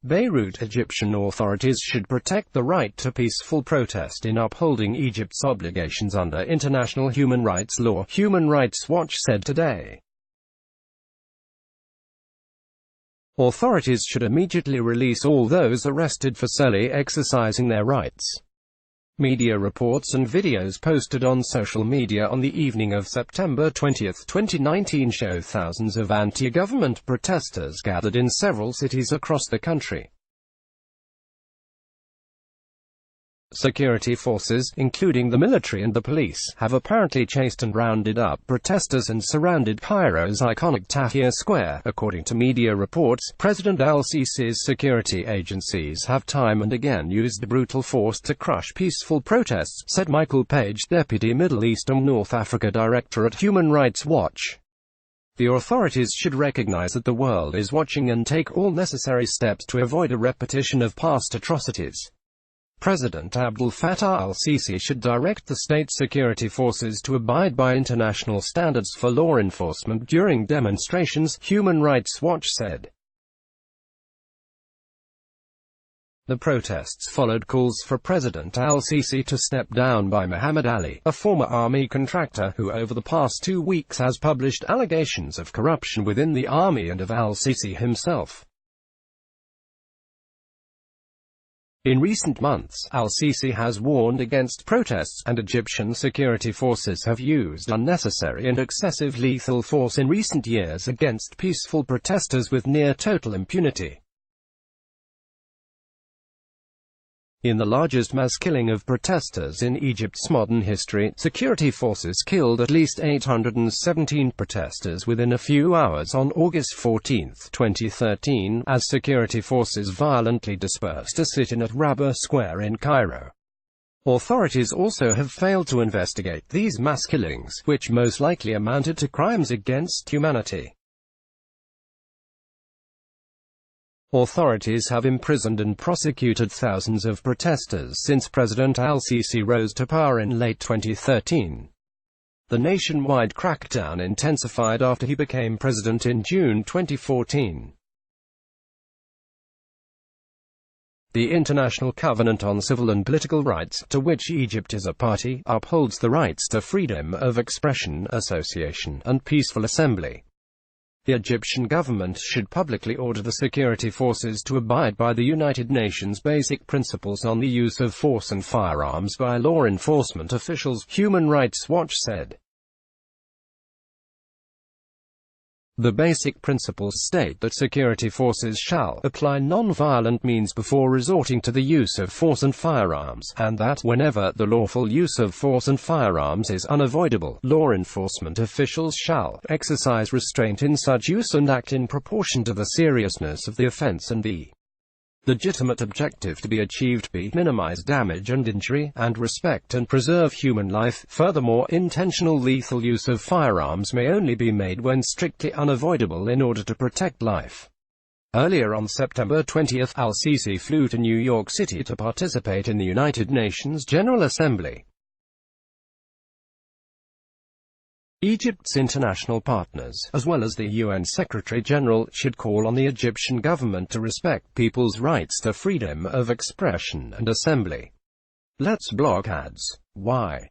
Beirut. Egyptian authorities should protect the right to peaceful protest in upholding Egypt's obligations under international human rights law, Human Rights Watch said today. Authorities should immediately release all those arrested for solely exercising their rights. Media reports and videos posted on social media on the evening of September 20, 2019 show thousands of anti-government protesters gathered in several cities across the country. Security forces, including the military and the police, have apparently chased and rounded up protesters and surrounded Cairo's iconic Tahrir Square. According to media reports, President al-Sisi's security agencies have time and again used brutal force to crush peaceful protests, said Michael Page, Deputy Middle East and North Africa Director at Human Rights Watch. The authorities should recognize that the world is watching and take all necessary steps to avoid a repetition of past atrocities. President Abdel Fattah al-Sisi should direct the state security forces to abide by international standards for law enforcement during demonstrations, Human Rights Watch said. The protests followed calls for President al-Sisi to step down by Muhammad Ali, a former army contractor who over the past 2 weeks has published allegations of corruption within the army and of al-Sisi himself. In recent months, al-Sisi has warned against protests, and Egyptian security forces have used unnecessary and excessive lethal force in recent years against peaceful protesters with near-total impunity. In the largest mass killing of protesters in Egypt's modern history, security forces killed at least 817 protesters within a few hours on August 14, 2013, as security forces violently dispersed a sit-in at Rabah Square in Cairo. Authorities also have failed to investigate these mass killings, which most likely amounted to crimes against humanity. Authorities have imprisoned and prosecuted thousands of protesters since President al-Sisi rose to power in late 2013. The nationwide crackdown intensified after he became president in June 2014. The International Covenant on Civil and Political Rights, to which Egypt is a party, upholds the rights to freedom of expression, association, and peaceful assembly. The Egyptian government should publicly order the security forces to abide by the United Nations basic principles on the use of force and firearms by law enforcement officials, Human Rights Watch said. The basic principles state that security forces shall apply non-violent means before resorting to the use of force and firearms, and that, whenever the lawful use of force and firearms is unavoidable, law enforcement officials shall exercise restraint in such use and act in proportion to the seriousness of the offense and the legitimate objective to be achieved be minimize damage and injury, and respect and preserve human life. Furthermore, intentional lethal use of firearms may only be made when strictly unavoidable in order to protect life. Earlier on September 20, al-Sisi flew to New York City to participate in the United Nations General Assembly. Egypt's international partners, as well as the UN Secretary-General, should call on the Egyptian government to respect people's rights to freedom of expression and assembly. Let's block ads. Why?